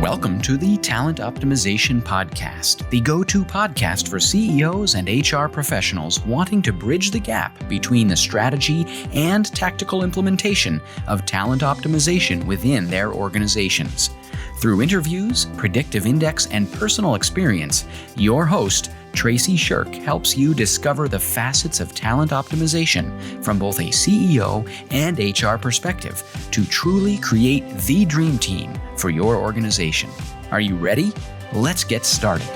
Welcome to the Talent Optimization Podcast, the go-to podcast for CEOs and HR professionals wanting to bridge the gap between the strategy and tactical implementation of talent optimization within their organizations. Through interviews, Predictive Index, and personal experience, your host, Tracy Shirk, helps you discover the facets of talent optimization from both a CEO and HR perspective to truly create the dream team for your organization. Are you ready? Let's get started.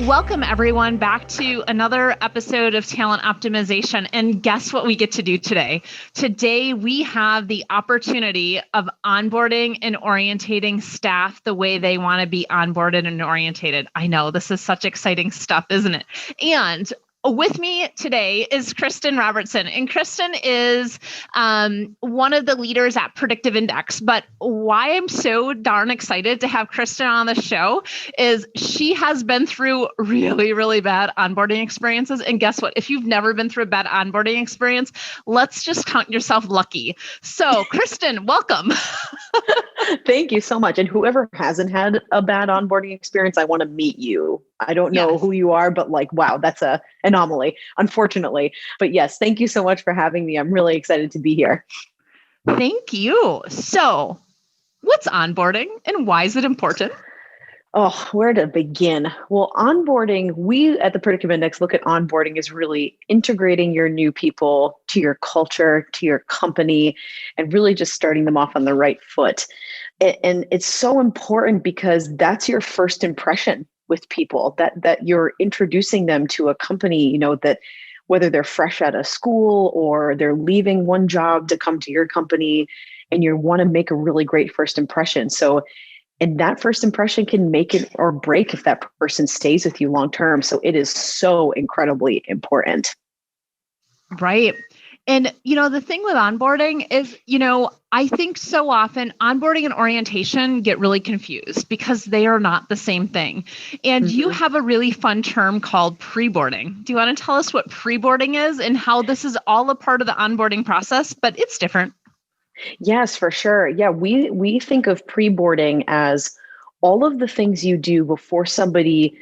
Welcome, everyone, back to another episode of Talent Optimization. And guess what we get to do today? Today, we have the opportunity of onboarding and orientating staff the way they want to be onboarded and orientated. I know this is such exciting stuff, isn't it? And with me today is Kristen Robertson, and Kristen is one of the leaders at Predictive Index. But why I'm so darn excited to have Kristen on the show is she has been through really, really bad onboarding experiences. And guess what? If you've never been through a bad onboarding experience, let's just count yourself lucky. So Kristen, welcome. Thank you so much. And whoever hasn't had a bad onboarding experience, I want to meet you. I don't know who you are, but wow, that's an anomaly, unfortunately. But yes, thank you so much for having me. I'm really excited to be here. Thank you. So what's onboarding and why is it important? Oh, where to begin? Well, onboarding, we at the Predictive Index look at onboarding as really integrating your new people to your culture, to your company, and really just starting them off on the right foot. And it's so important because that's your first impression with people, that you're introducing them to a company, that whether they're fresh out of school or they're leaving one job to come to your company, and you want to make a really great first impression. And that first impression can make it or break if that person stays with you long term. So it is so incredibly important. Right. And, the thing with onboarding is, I think so often onboarding and orientation get really confused because they are not the same thing. And you have a really fun term called pre-boarding. Do you want to tell us what pre-boarding is and how this is all a part of the onboarding process, but it's different? Yes, for sure. Yeah, we think of pre-boarding as all of the things you do before somebody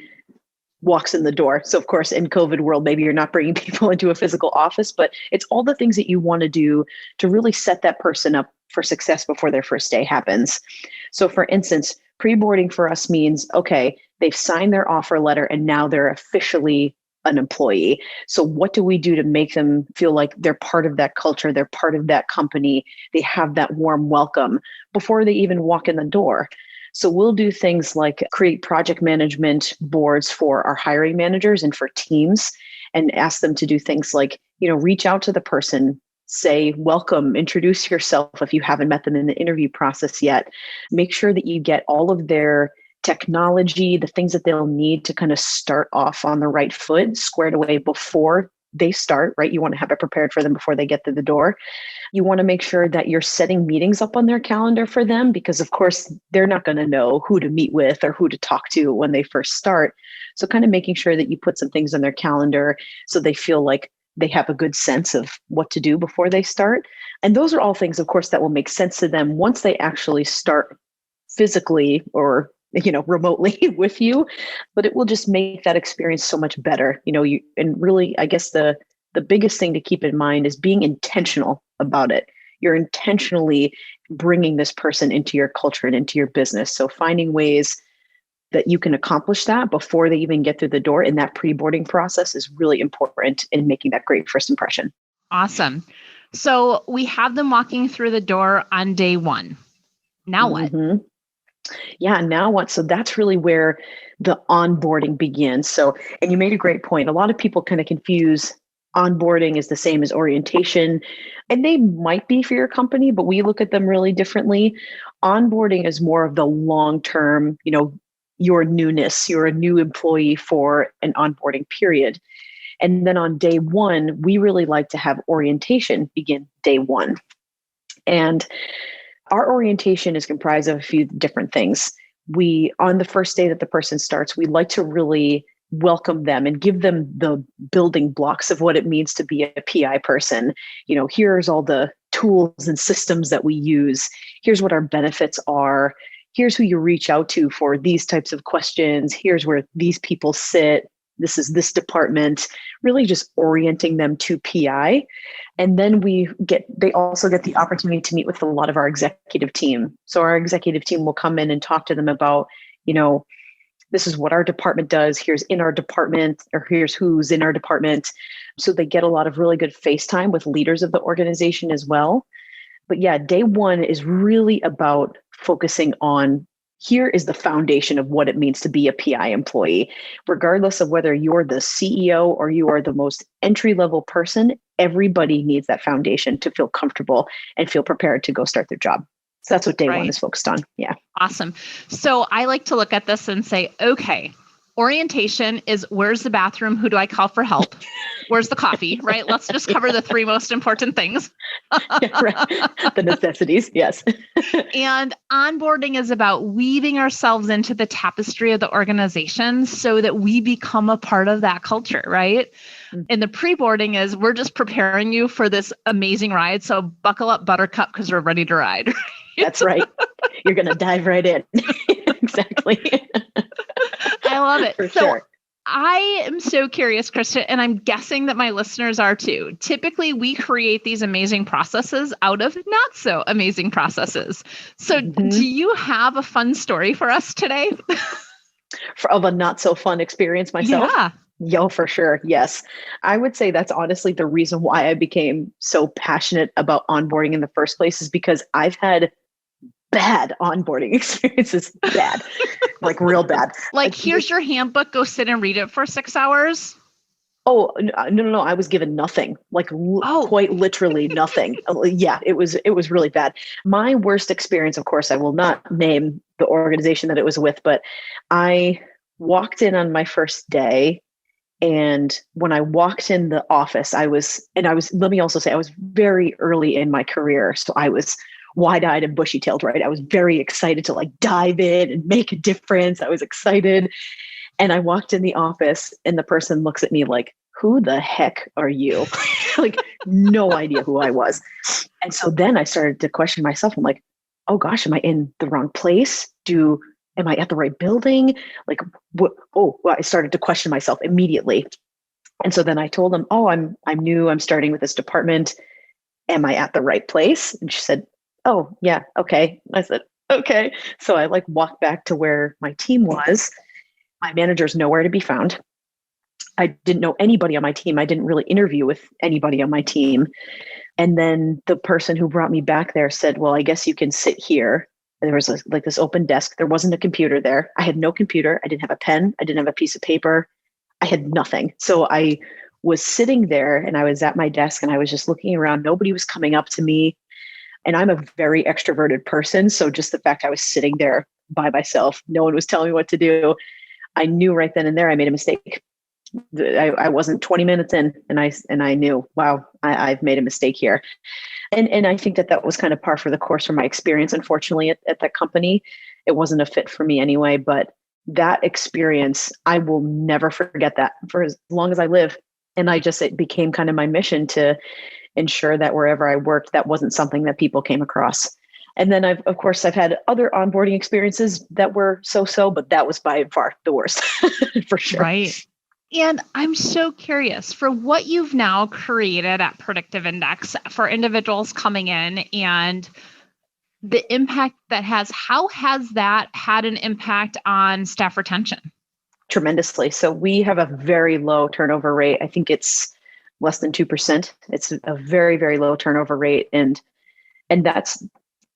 walks in the door. So of course, in COVID world, maybe you're not bringing people into a physical office, but it's all the things that you want to do to really set that person up for success before their first day happens. So for instance, pre-boarding for us means, okay, they've signed their offer letter and now they're officially an employee. So what do we do to make them feel like they're part of that culture, they're part of that company, they have that warm welcome before they even walk in the door? So we'll do things like create project management boards for our hiring managers and for teams and ask them to do things like, reach out to the person, say, welcome, introduce yourself if you haven't met them in the interview process yet. Make sure that you get all of their technology, the things that they'll need to kind of start off on the right foot, squared away before they start, right? You want to have it prepared for them before they get through the door. You want to make sure that you're setting meetings up on their calendar for them because, of course, they're not going to know who to meet with or who to talk to when they first start. So kind of making sure that you put some things on their calendar so they feel like they have a good sense of what to do before they start. And those are all things, of course, that will make sense to them once they actually start physically or remotely with you, but it will just make that experience so much better. And really, I guess the biggest thing to keep in mind is being intentional about it. You're intentionally bringing this person into your culture and into your business. So finding ways that you can accomplish that before they even get through the door in that pre-boarding process is really important in making that great first impression. Awesome. So we have them walking through the door on day one. Now what? Yeah, now what? So that's really where the onboarding begins. So, and you made a great point. A lot of people kind of confuse onboarding is the same as orientation, and they might be for your company, but we look at them really differently. Onboarding is more of the long-term, your newness, you're a new employee for an onboarding period. And then on day one, we really like to have orientation begin day one. And our orientation is comprised of a few different things. On the first day that the person starts, we like to really welcome them and give them the building blocks of what it means to be a PI person. Here's all the tools and systems that we use. Here's what our benefits are. here's who you reach out to for these types of questions. Here's where these people sit. This is this department, really just orienting them to PI. And then they also get the opportunity to meet with a lot of our executive team. So our executive team will come in and talk to them about, this is what our department does. Here's in our department, or here's who's in our department. So they get a lot of really good face time with leaders of the organization as well. But yeah, day one is really about focusing on, here is the foundation of what it means to be a PI employee. Regardless of whether you're the CEO or you are the most entry-level person, everybody needs that foundation to feel comfortable and feel prepared to go start their job. So that's what day one is focused on. Yeah. Awesome. So I like to look at this and say, okay, orientation is where's the bathroom? Who do I call for help? Where's the coffee, right? Let's just cover the three most important things. Yeah, right. The necessities. Yes. And onboarding is about weaving ourselves into the tapestry of the organization so that we become a part of that culture, right? Mm-hmm. And the pre-boarding is we're just preparing you for this amazing ride. So buckle up, Buttercup, because we're ready to ride. That's right. You're going to dive right in. Exactly. I love it. For sure. I am so curious, Kristen, and I'm guessing that my listeners are too. Typically, we create these amazing processes out of not so amazing processes. So do you have a fun story for us today? Of a not so fun experience myself? Yeah. Yo, for sure. Yes. I would say that's honestly the reason why I became so passionate about onboarding in the first place, is because I've had bad onboarding experiences. Bad. Like real bad. Like here's your handbook, go sit and read it for 6 hours. Oh, no. I was given nothing, like quite literally nothing. Yeah, it was really bad. My worst experience, of course, I will not name the organization that it was with, but I walked in on my first day. And when I walked in the office, let me also say, I was very early in my career. So I was wide-eyed and bushy-tailed, right? I was very excited to like dive in and make a difference. I was excited. And I walked in the office and the person looks at me like, who the heck are you? Like, no idea who I was. And so then I started to question myself. I'm like, oh gosh, am I in the wrong place? Am I at the right building? Like, what? Oh, well, I started to question myself immediately. And so then I told them, oh, I'm new. I'm starting with this department. Am I at the right place? And she said, oh, yeah, okay. I said, okay. So I like walked back to where my team was. My manager's nowhere to be found. I didn't know anybody on my team. I didn't really interview with anybody on my team. And then the person who brought me back there said, well, I guess you can sit here. And there was this open desk. There wasn't a computer there. I had no computer. I didn't have a pen. I didn't have a piece of paper. I had nothing. So I was sitting there and I was at my desk and I was just looking around. Nobody was coming up to me. And I'm a very extroverted person. So just the fact I was sitting there by myself, no one was telling me what to do. I knew right then and there I made a mistake. I wasn't 20 minutes in and I knew, wow, I've made a mistake here. And I think that was kind of par for the course from my experience. Unfortunately, at that company, it wasn't a fit for me anyway. But that experience, I will never forget that for as long as I live. And it became kind of my mission to ensure that wherever I worked, that wasn't something that people came across. And then I've had other onboarding experiences that were so-so, but that was by far the worst for sure. Right. And I'm so curious for what you've now created at Predictive Index for individuals coming in and the impact how has that had an impact on staff retention? Tremendously. So we have a very low turnover rate. I think it's less than 2%. It's a very, very low turnover rate. And that's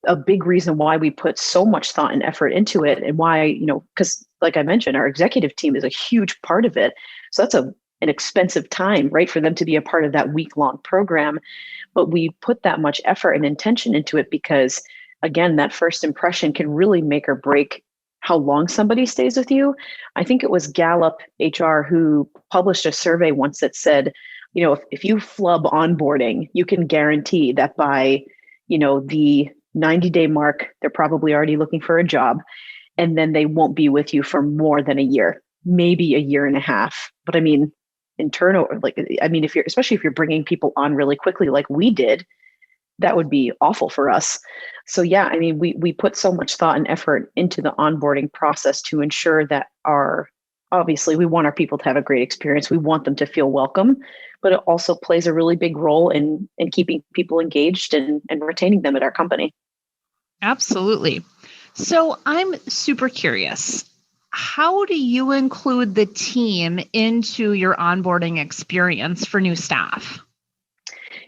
a big reason why we put so much thought and effort into it, and why, because like I mentioned, our executive team is a huge part of it. So that's an expensive time, right, for them to be a part of that week-long program. But we put that much effort and intention into it because, again, that first impression can really make or break how long somebody stays with you. I think it was Gallup HR who published a survey once that said, if you flub onboarding, you can guarantee that by, the 90-day mark, they're probably already looking for a job, and then they won't be with you for more than a year, maybe a year and a half. But I mean, in turnover, especially if you're bringing people on really quickly, like we did, that would be awful for us. So yeah, I mean, we put so much thought and effort into the onboarding process to ensure that obviously we want our people to have a great experience. We want them to feel welcome, but it also plays a really big role in keeping people engaged and retaining them at our company. Absolutely. So I'm super curious. How do you include the team into your onboarding experience for new staff?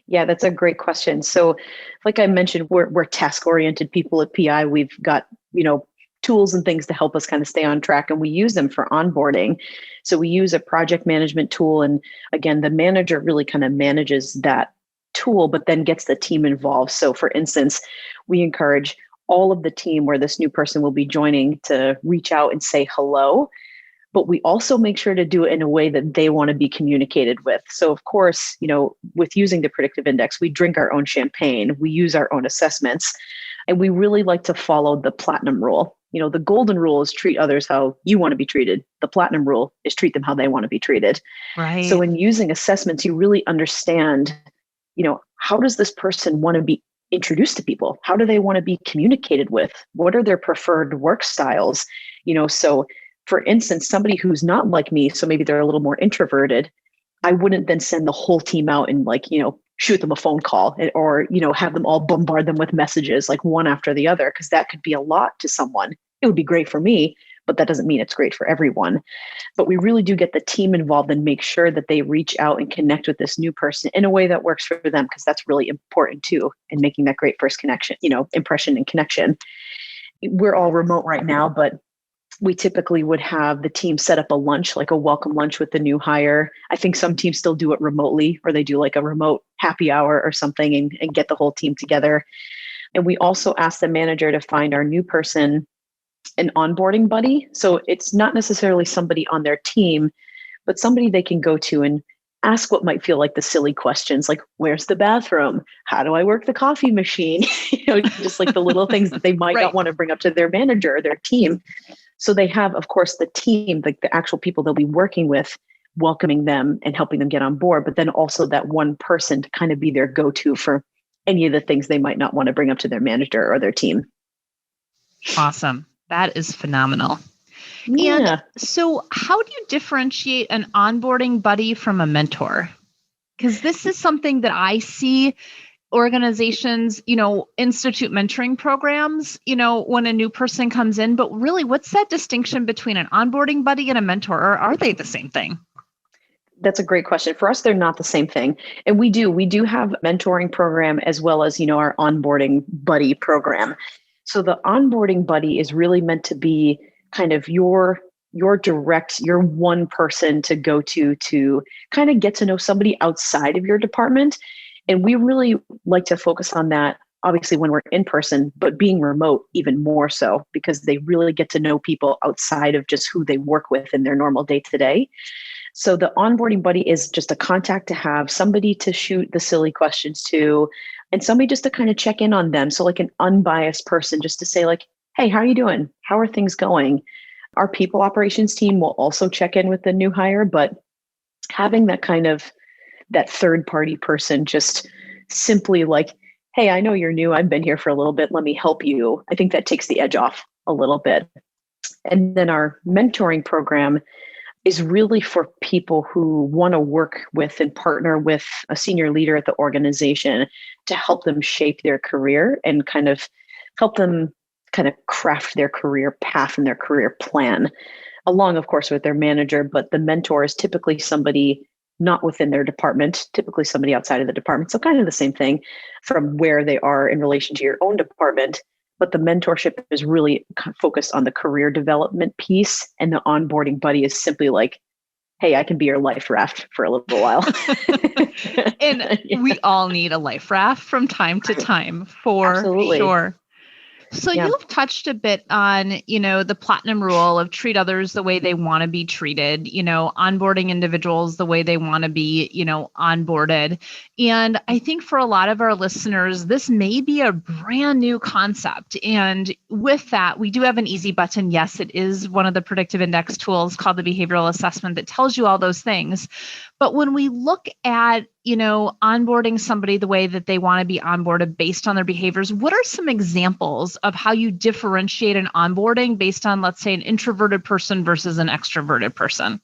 Yeah, that's a great question. So, like I mentioned, we're task-oriented people at PI. We've got, tools and things to help us kind of stay on track, and we use them for onboarding. So we use a project management tool, and again, the manager really kind of manages that tool, but then gets the team involved. So, for instance, we encourage all of the team where this new person will be joining to reach out and say hello. But we also make sure to do it in a way that they want to be communicated with. So of course, with using the predictive index, we drink our own champagne, we use our own assessments, and we really like to follow the platinum rule. The golden rule is treat others how you want to be treated. The platinum rule is treat them how they want to be treated. Right. So in using assessments, you really understand, how does this person want to be introduced to people? How do they want to be communicated with? What are their preferred work styles? So for instance, somebody who's not like me, so maybe they're a little more introverted, I wouldn't then send the whole team out and shoot them a phone call or, have them all bombard them with messages like one after the other, because that could be a lot to someone. It would be great for me, but that doesn't mean it's great for everyone. But we really do get the team involved and make sure that they reach out and connect with this new person in a way that works for them, because that's really important too, in making that great first connection, impression and connection. We're all remote right now, but we typically would have the team set up a lunch, like a welcome lunch with the new hire. I think some teams still do it remotely, or they do like a remote happy hour or something and get the whole team together. And we also ask the manager to find our new person an onboarding buddy. So it's not necessarily somebody on their team, but somebody they can go to and ask what might feel like the silly questions, like, where's the bathroom? How do I work the coffee machine? Just like the little things that they might not want to bring up to their manager or their team. So they have, of course, the team, like the actual people they'll be working with, welcoming them and helping them get on board, but then also that one person to kind of be their go-to for any of the things they might not want to bring up to their manager or their team. Awesome. That is phenomenal. Yeah. And so how do you differentiate an onboarding buddy from a mentor? Because this is something that I see organizations, institute mentoring programs, when a new person comes in, but really what's that distinction between an onboarding buddy and a mentor, or are they the same thing? That's a great question. For us, they're not the same thing. And we do have a mentoring program as well as, our onboarding buddy program. So the onboarding buddy is really meant to be kind of your one person to go to kind of get to know somebody outside of your department. And we really like to focus on that, obviously, when we're in person, but being remote even more so, because they really get to know people outside of just who they work with in their normal day-to-day. So the onboarding buddy is just a contact to have, somebody to shoot the silly questions to, and somebody just to kind of check in on them. So like an unbiased person just to say like, hey, how are you doing? How are things going? Our people operations team will also check in with the new hire, but having that kind of that third party person just simply like, hey, I know you're new. I've been here for a little bit. Let me help you. I think that takes the edge off a little bit. And then our mentoring program is really for people who want to work with and partner with a senior leader at the organization to help them shape their career and kind of help them kind of craft their career path and their career plan, along, of course, with their manager. But the mentor is typically somebody not within their department, typically somebody outside of the department. So kind of the same thing from where they are in relation to your own department. But the mentorship is really focused on the career development piece. And the onboarding buddy is simply like, hey, I can be your life raft for a little while. And we all need a life raft from time to time, for Absolutely. Sure. So you've touched a bit on, the platinum rule of treat others the way they want to be treated, onboarding individuals the way they want to be, onboarded. And I think for a lot of our listeners, this may be a brand new concept. And with that, we do have an easy button. Yes, it is one of the predictive index tools called the behavioral assessment that tells you all those things. But when we look at onboarding somebody the way that they want to be onboarded based on their behaviors, what are some examples of how you differentiate an onboarding based on, let's say, an introverted person versus an extroverted person?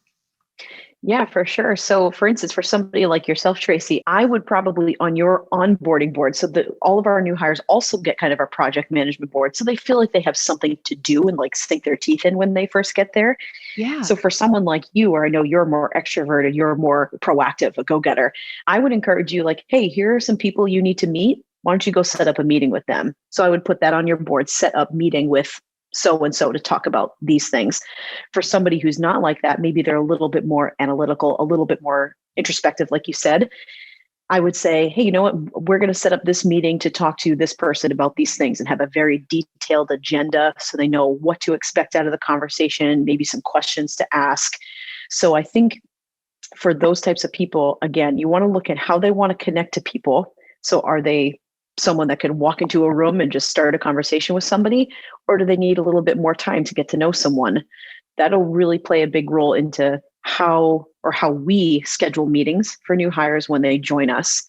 Yeah, for sure. So for instance, for somebody like yourself, Tracy, I would probably on your onboarding board, so that all of our new hires also get kind of a project management board. So they feel like they have something to do and like sink their teeth in when they first get there. Yeah. So for someone like you, or I know you're more extroverted, you're more proactive, a go-getter, I would encourage you like, hey, here are some people you need to meet. Why don't you go set up a meeting with them? So I would put that on your board, set up meeting with so-and-so to talk about these things. For somebody who's not like that, maybe they're a little bit more analytical, a little bit more introspective, like you said, I would say, hey, you know what? We're going to set up this meeting to talk to this person about these things and have a very detailed agenda so they know what to expect out of the conversation, maybe some questions to ask. So I think for those types of people, again, you want to look at how they want to connect to people. So are they someone that can walk into a room and just start a conversation with somebody, or do they need a little bit more time to get to know someone? That'll really play a big role into how we schedule meetings for new hires when they join us.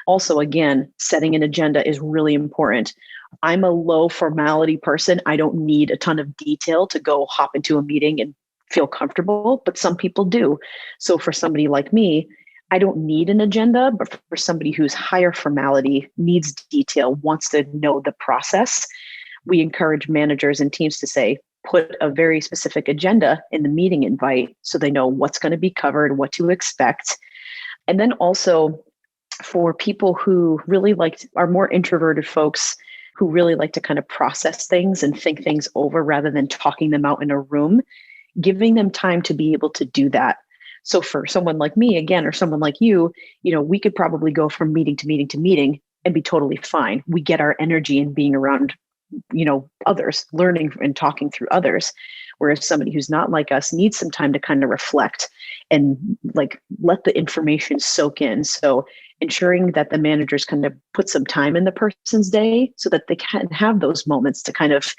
Also, again, setting an agenda is really important. I'm a low formality person. I don't need a ton of detail to go hop into a meeting and feel comfortable, but some people do. So for somebody like me, I don't need an agenda, but for somebody who's higher formality, needs detail, wants to know the process, we encourage managers and teams to say, put a very specific agenda in the meeting invite so they know what's going to be covered, what to expect. And then also for people who really are more introverted folks who really like to kind of process things and think things over rather than talking them out in a room, giving them time to be able to do that. So for someone like me, again, or someone like you, we could probably go from meeting to meeting to meeting and be totally fine. We get our energy in being around, others, learning and talking through others. Whereas somebody who's not like us needs some time to kind of reflect and let the information soak in. So ensuring that the managers kind of put some time in the person's day so that they can have those moments to kind of,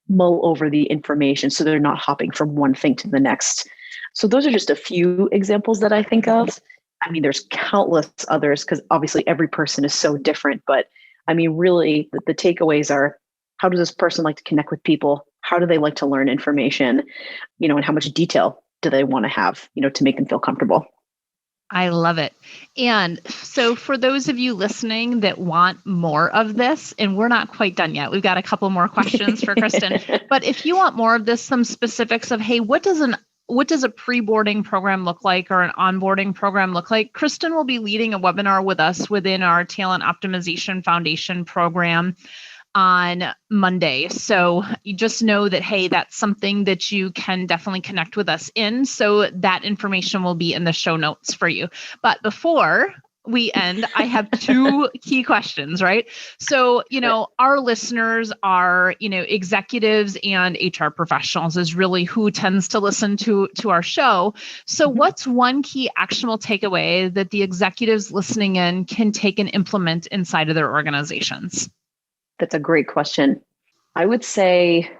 mull over the information so they're not hopping from one thing to the next. So those are just a few examples that I think of. I mean, there's countless others because obviously every person is so different. But I mean, really, the takeaways are, how does this person like to connect with people? How do they like to learn information? And how much detail do they want to have, to make them feel comfortable? I love it. And so for those of you listening that want more of this, and we're not quite done yet, we've got a couple more questions for Kristen, but if you want more of this, some specifics of, hey, what does a pre-boarding program look like or an onboarding program look like? Kristen will be leading a webinar with us within our Talent Optimization Foundation program on Monday. So you just know that, hey, that's something that you can definitely connect with us in. So that information will be in the show notes for you. But before we end, I have two key questions, right? So, our listeners are, executives and HR professionals is really who tends to listen to our show. So what's one key actionable takeaway that the executives listening in can take and implement inside of their organizations? That's a great question. I would say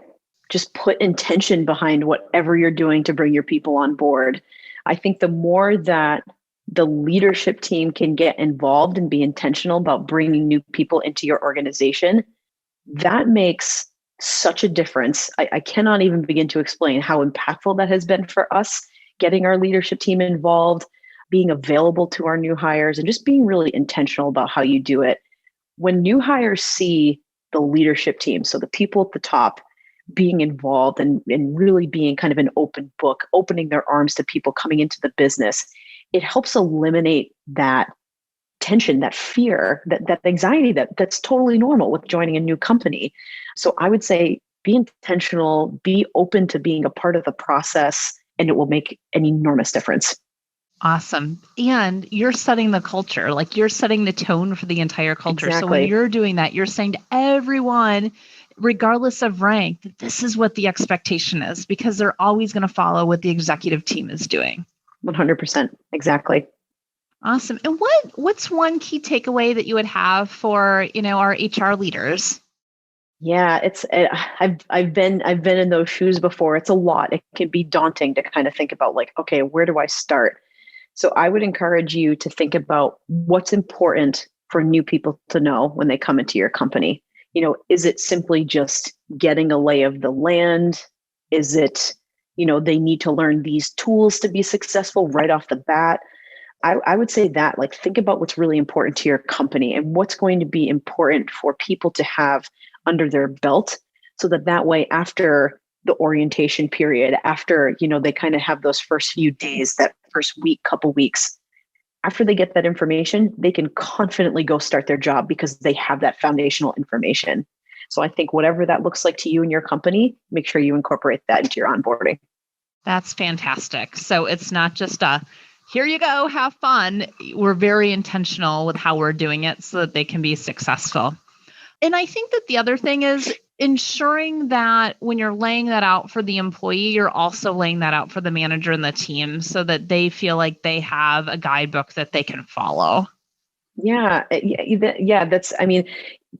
just put intention behind whatever you're doing to bring your people on board. I think the more that the leadership team can get involved and be intentional about bringing new people into your organization, that makes such a difference. I cannot even begin to explain how impactful that has been for us, getting our leadership team involved, being available to our new hires, and just being really intentional about how you do it. When new hires see the leadership team, so the people at the top, being involved and really being kind of an open book, opening their arms to people coming into the business, it helps eliminate that tension, that fear, that anxiety that's totally normal with joining a new company. So I would say be intentional, be open to being a part of the process, and it will make an enormous difference. Awesome. And you're setting the culture, you're setting the tone for the entire culture. Exactly. So when you're doing that, you're saying to everyone, regardless of rank, that this is what the expectation is, because they're always going to follow what the executive team is doing. 100%. Exactly. Awesome. And what's one key takeaway that you would have for, our HR leaders? Yeah, I've been in those shoes before. It's a lot. It can be daunting to kind of think about okay, where do I start? So I would encourage you to think about what's important for new people to know when they come into your company. Is it simply just getting a lay of the land? Is it, they need to learn these tools to be successful right off the bat? I would say that, like, think about what's really important to your company and what's going to be important for people to have under their belt, so that way, after the orientation period, after, they kind of have those first few days, that first week, couple weeks, after they get that information, they can confidently go start their job because they have that foundational information. So I think whatever that looks like to you and your company, make sure you incorporate that into your onboarding. That's fantastic. So it's not just here you go, have fun. We're very intentional with how we're doing it so that they can be successful. And I think that the other thing is ensuring that when you're laying that out for the employee, you're also laying that out for the manager and the team so that they feel like they have a guidebook that they can follow. Yeah. That's,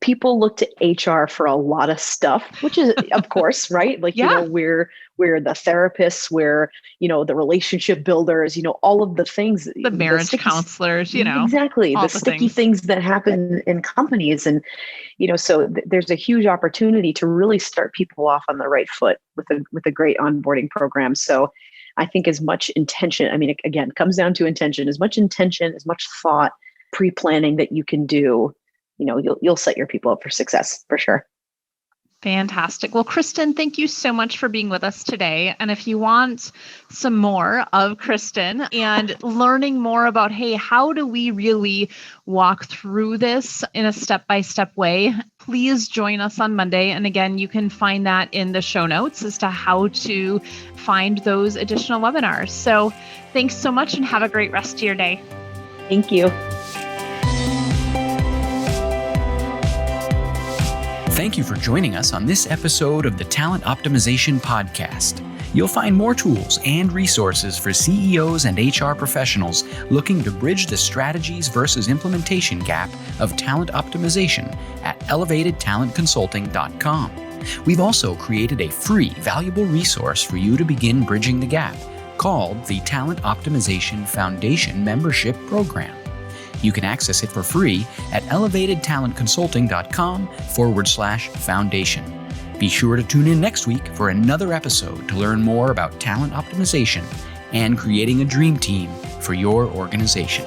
people look to HR for a lot of stuff, which is, of course, right? Like, we're the therapists, we're, the relationship builders, all of the things. The marriage counselors, Exactly. The sticky things that happen in companies. And, so there's a huge opportunity to really start people off on the right foot with a great onboarding program. So I think as much intention, again, it comes down to intention, as much thought, pre-planning that you can do, you'll set your people up for success for sure. Fantastic. Well, Kristen, thank you so much for being with us today. And if you want some more of Kristen and learning more about, hey, how do we really walk through this in a step-by-step way, please join us on Monday. And again, you can find that in the show notes as to how to find those additional webinars. So thanks so much and have a great rest of your day. Thank you. Thank you for joining us on this episode of the Talent Optimization Podcast. You'll find more tools and resources for CEOs and HR professionals looking to bridge the strategies versus implementation gap of talent optimization at elevatedtalentconsulting.com. We've also created a free, valuable resource for you to begin bridging the gap called the Talent Optimization Foundation Membership Program. You can access it for free at elevatedtalentconsulting.com/foundation. Be sure to tune in next week for another episode to learn more about talent optimization and creating a dream team for your organization.